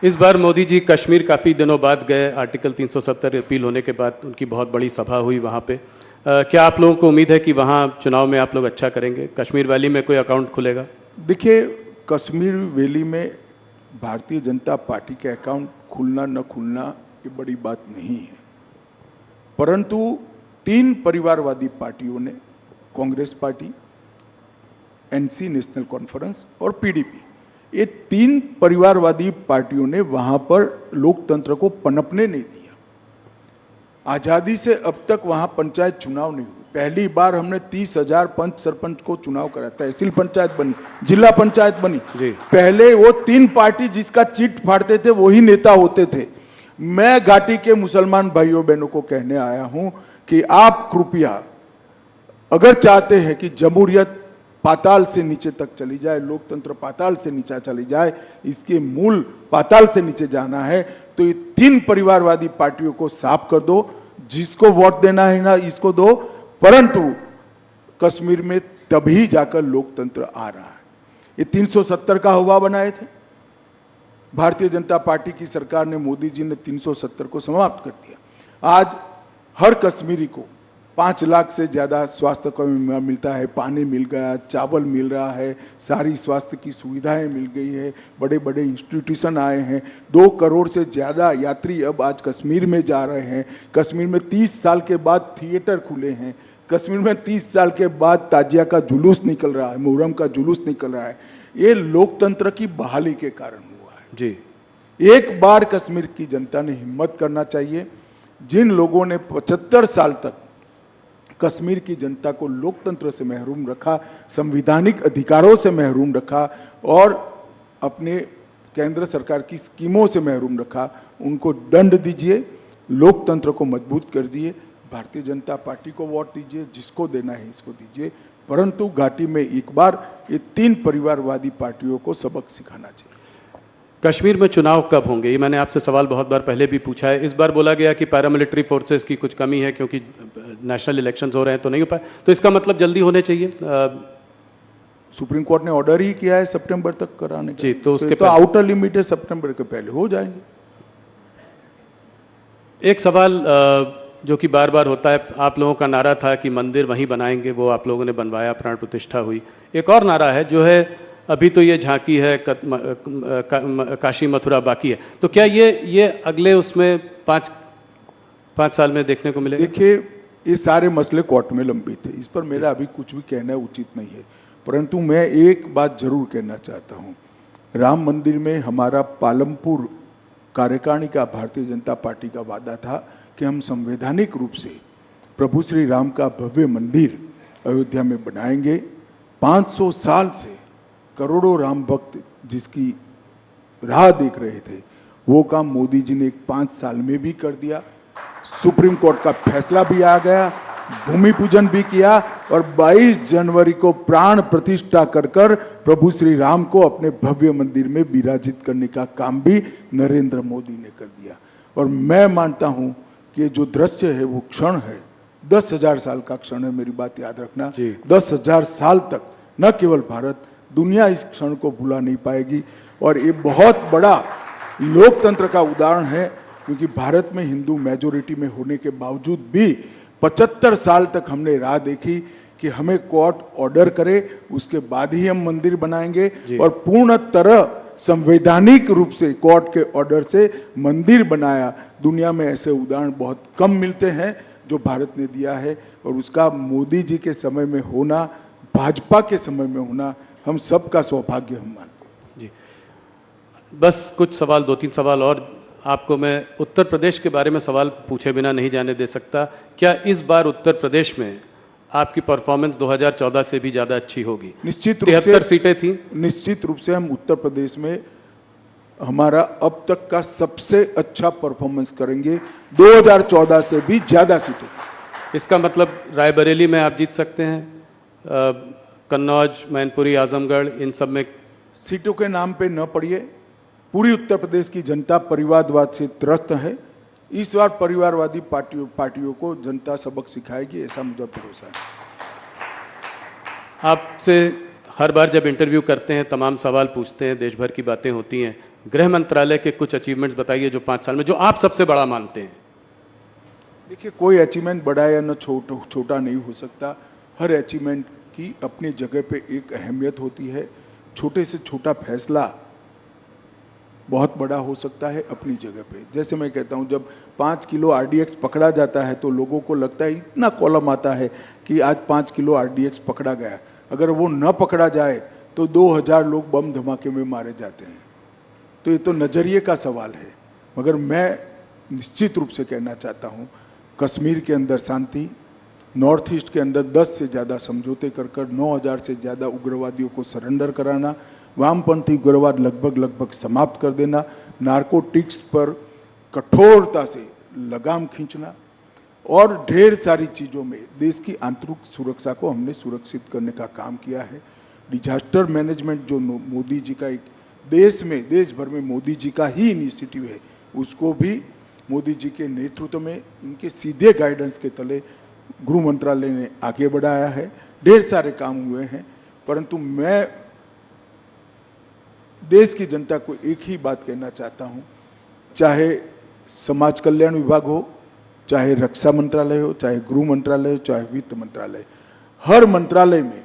इस बार मोदी जी कश्मीर काफ़ी दिनों बाद गए, आर्टिकल 370 अपील होने के बाद उनकी बहुत बड़ी सभा हुई वहाँ पे। क्या आप लोगों को उम्मीद है कि वहाँ चुनाव में आप लोग अच्छा करेंगे? कश्मीर वैली में कोई अकाउंट खुलेगा? देखिए, कश्मीर वैली में भारतीय जनता पार्टी के अकाउंट खुलना न खुलना ये बड़ी बात नहीं है, परंतु 3 परिवारवादी पार्टियों ने, Congress party, NC national conference और पीडीपी, ये 3 परिवारवादी पार्टियों ने वहां पर लोकतंत्र को पनपने नहीं दिया। आजादी से अब तक वहां पंचायत चुनाव नहीं हुए। पहली बार हमने 30,000 पंच सरपंच को चुनाव कराया, तहसील पंचायत बनी, जिला पंचायत बनी। पहले वो 3 पार्टी जिसका चिट फाड़ते थे वही नेता होते थे। मैं घाटी के मुसलमान भाइयों बहनों को कहने आया हूं कि आप कृपया अगर चाहते हैं कि जमहूरियत पाताल से नीचे तक चली जाए, लोकतंत्र पाताल से नीचे चली जाए, इसके मूल पाताल से नीचे जाना है, तो ये 3 परिवारवादी पार्टियों को साफ कर दो। जिसको वोट देना है ना इसको दो, परंतु कश्मीर में तभी जाकर लोकतंत्र आ रहा है। ये 370 का हवा बनाए थे भारतीय जनता पार्टी की सरकार ने, मोदी जी ने 370 को समाप्त कर दिया। आज हर कश्मीरी को 5 लाख से ज़्यादा स्वास्थ्य का मिलता है, पानी मिल गया, चावल मिल रहा है, सारी स्वास्थ्य की सुविधाएं मिल गई है, बड़े बड़े इंस्टीट्यूशन आए हैं। 2 करोड़ से ज़्यादा यात्री अब आज कश्मीर में जा रहे हैं। कश्मीर में 30 साल के बाद थिएटर खुले हैं। कश्मीर में 30 साल के बाद ताजिया का जुलूस निकल रहा है, मुहर्रम का जुलूस निकल रहा है। ये लोकतंत्र की बहाली के कारण हुआ है जी। एक बार कश्मीर की जनता ने हिम्मत करना चाहिए। जिन लोगों ने 75 साल तक कश्मीर की जनता को लोकतंत्र से महरूम रखा, संवैधानिक अधिकारों से महरूम रखा और अपने केंद्र सरकार की स्कीमों से महरूम रखा, उनको दंड दीजिए, लोकतंत्र को मजबूत कर दिए, भारतीय जनता पार्टी को वोट दीजिए, जिसको देना है इसको दीजिए, परंतु घाटी में एक बार ये 3 परिवारवादी पार्टियों को सबक सिखाना चाहिए। कश्मीर में चुनाव कब होंगे? ये मैंने आपसे सवाल बहुत बार पहले भी पूछा है। इस बार बोला गया कि पैरामिलिट्री फोर्सेस की कुछ कमी है क्योंकि नेशनल इलेक्शंस हो रहे हैं तो नहीं हो पाए, तो इसका मतलब जल्दी होने चाहिए। सुप्रीम कोर्ट ने ऑर्डर ही किया है सितंबर तक कराने का। जी, तो उसके तो आउटर लिमिट है, सितंबर के पहले हो जाएंगे। एक सवाल जो कि बार बार होता है, आप लोगों का नारा था कि मंदिर वहीं बनाएंगे, वो आप लोगों ने बनवाया, प्राण प्रतिष्ठा हुई। एक और नारा है जो है अभी तो ये झांकी है, काशी मथुरा बाकी है, तो क्या ये अगले उसमें 5 साल में देखने को मिलेगा? देखिए, ये सारे मसले कोर्ट में लंबित थे, इस पर मेरा अभी कुछ भी कहना उचित नहीं है, परंतु मैं एक बात जरूर कहना चाहता हूँ। राम मंदिर में हमारा पालमपुर कार्यकारिणी का भारतीय जनता पार्टी का वादा था कि हम संवैधानिक रूप से प्रभु श्री राम का भव्य मंदिर अयोध्या में बनाएंगे। 500 साल से करोड़ों राम भक्त जिसकी राह देख रहे थे, वो काम मोदी जी ने 5 साल में भी कर दिया। सुप्रीम कोर्ट का फैसला भी आ गया, भूमि पूजन भी किया और 22 जनवरी को प्राण प्रतिष्ठा कर कर प्रभु श्री राम को अपने भव्य मंदिर में विराजित करने का काम भी नरेंद्र मोदी ने कर दिया। और मैं मानता हूं कि ये जो दृश्य है वो क्षण है, 10,000 साल का क्षण है, मेरी बात याद रखना। 10,000 साल तक न केवल भारत, दुनिया इस क्षण को भुला नहीं पाएगी। और ये बहुत बड़ा लोकतंत्र का उदाहरण है, क्योंकि भारत में हिंदू मेजोरिटी में होने के बावजूद भी 75 साल तक हमने राह देखी कि हमें कोर्ट ऑर्डर करे, उसके बाद ही हम मंदिर बनाएंगे। और पूर्ण तरह संवैधानिक रूप से कोर्ट के ऑर्डर से मंदिर बनाया। दुनिया में ऐसे उदाहरण बहुत कम मिलते हैं जो भारत ने दिया है, और उसका मोदी जी के समय में होना, भाजपा के समय में होना, हम सबका सौभाग्य हम मानते हैं। जी, बस कुछ सवाल, 2-3 सवाल और आपको मैं उत्तर प्रदेश के बारे में सवाल पूछे बिना नहीं जाने दे सकता। क्या इस बार उत्तर प्रदेश में आपकी परफॉर्मेंस 2014 से भी ज़्यादा अच्छी होगी? निश्चित रूप से 73 सीटें थी। निश्चित रूप से हम उत्तर प्रदेश में हमारा अब तक का सबसे अच्छा परफॉर्मेंस करेंगे, 2014 से भी ज़्यादा सीटें। इसका मतलब रायबरेली में आप जीत सकते हैं, कन्नौज, मैनपुरी, आजमगढ़, इन सब में? सीटों के नाम पे न पड़िए, पूरी उत्तर प्रदेश की जनता परिवारवाद से त्रस्त है। इस बार परिवारवादी पार्टियों को जनता सबक सिखाएगी, ऐसा मुझे भरोसा है। आपसे हर बार जब इंटरव्यू करते हैं तमाम सवाल पूछते हैं, देश भर की बातें होती हैं। गृह मंत्रालय के कुछ अचीवमेंट्स बताइए जो 5 साल में जो आप सबसे बड़ा मानते हैं। देखिए, कोई अचीवमेंट बड़ा या न छोटा नहीं हो सकता। हर अचीवमेंट की अपनी जगह पे एक अहमियत होती है। छोटे से छोटा फैसला बहुत बड़ा हो सकता है अपनी जगह पे। जैसे मैं कहता हूँ, जब 5 किलो RDX पकड़ा जाता है तो लोगों को लगता है, इतना कॉलम आता है कि आज 5 किलो RDX पकड़ा गया। अगर वो न पकड़ा जाए तो 2000 लोग बम धमाके में मारे जाते हैं। तो ये तो नज़रिए का सवाल है। मगर मैं निश्चित रूप से कहना चाहता हूँ, कश्मीर के अंदर शांति, नॉर्थ ईस्ट के अंदर 10 से ज़्यादा समझौते कर 9000 से ज़्यादा उग्रवादियों को सरेंडर कराना, वामपंथी उग्रवाद लगभग समाप्त कर देना, नारकोटिक्स पर कठोरता से लगाम खींचना और ढेर सारी चीज़ों में देश की आंतरिक सुरक्षा को हमने सुरक्षित करने का काम किया है। डिजास्टर मैनेजमेंट जो मोदी जी का एक देश भर में मोदी जी का ही इनिशिएटिव है, उसको भी मोदी जी के नेतृत्व में इनके सीधे गाइडेंस के तले गृह मंत्रालय ने आगे बढ़ाया है। ढेर सारे काम हुए हैं, परंतु मैं देश की जनता को एक ही बात कहना चाहता हूं, चाहे समाज कल्याण विभाग हो, चाहे रक्षा मंत्रालय हो, चाहे गृह मंत्रालय हो, चाहे वित्त मंत्रालय, हर मंत्रालय में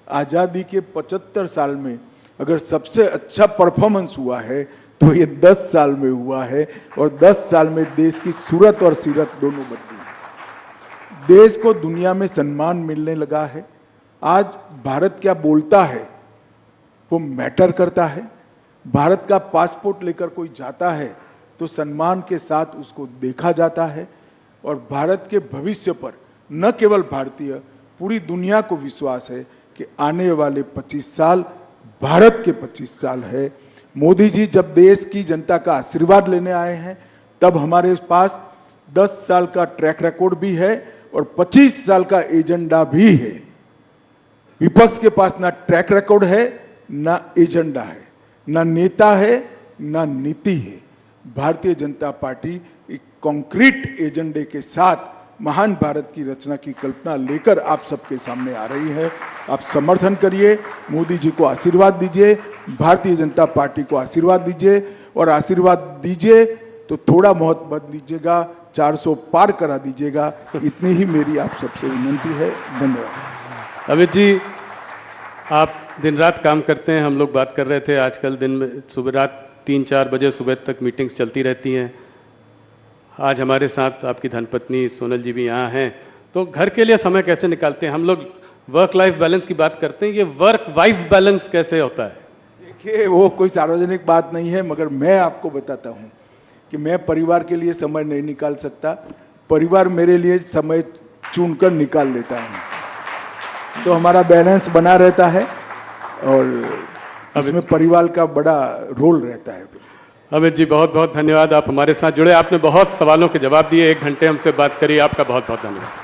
आज़ादी के 75 साल में अगर सबसे अच्छा परफॉर्मेंस हुआ है तो ये 10 साल में हुआ है। और 10 साल में देश की सूरत और सीरत दोनों बदली है। देश को दुनिया में सम्मान मिलने लगा है। आज भारत क्या बोलता है वो मैटर करता है। भारत का पासपोर्ट लेकर कोई जाता है तो सम्मान के साथ उसको देखा जाता है। और भारत के भविष्य पर न केवल भारतीय, पूरी दुनिया को विश्वास है कि आने वाले 25 साल भारत के 25 साल है। मोदी जी जब देश की जनता का आशीर्वाद लेने आए हैं, तब हमारे पास 10 साल का ट्रैक रिकॉर्ड भी है और 25 साल का एजेंडा भी है। विपक्ष के पास ना ट्रैक रिकॉर्ड है, ना एजेंडा है, ना नेता है, ना नीति है। भारतीय जनता पार्टी एक कॉन्क्रीट एजेंडे के साथ महान भारत की रचना की कल्पना लेकर आप सबके सामने आ रही है। आप समर्थन करिए, मोदी जी को आशीर्वाद दीजिए, भारतीय जनता पार्टी को आशीर्वाद दीजिए। और आशीर्वाद दीजिए तो थोड़ा बहुत मत दीजिएगा, 400 पार करा दीजिएगा। इतनी ही मेरी आप सबसे विनती है। धन्यवाद। अमित जी, आप दिन रात काम करते हैं। हम लोग बात कर रहे थे, आजकल दिन में सुबह रात 3-4 बजे सुबह तक मीटिंग्स चलती रहती हैं। आज हमारे साथ आपकी धर्मपत्नी सोनल जी भी यहाँ हैं। तो घर के लिए समय कैसे निकालते हैं? हम लोग वर्क लाइफ बैलेंस की बात करते हैं, ये वर्क वाइफ बैलेंस कैसे होता है? देखिए, वो कोई सार्वजनिक बात नहीं है, मगर मैं आपको बताता हूँ कि मैं परिवार के लिए समय नहीं निकाल सकता। परिवार मेरे लिए समय चुनकर निकाल लेता है, तो हमारा बैलेंस बना रहता है और इसमें परिवार का बड़ा रोल रहता है। अमित जी, बहुत बहुत धन्यवाद, आप हमारे साथ जुड़े। आपने बहुत सवालों के जवाब दिए, 1 घंटे हमसे बात करी। आपका बहुत बहुत धन्यवाद।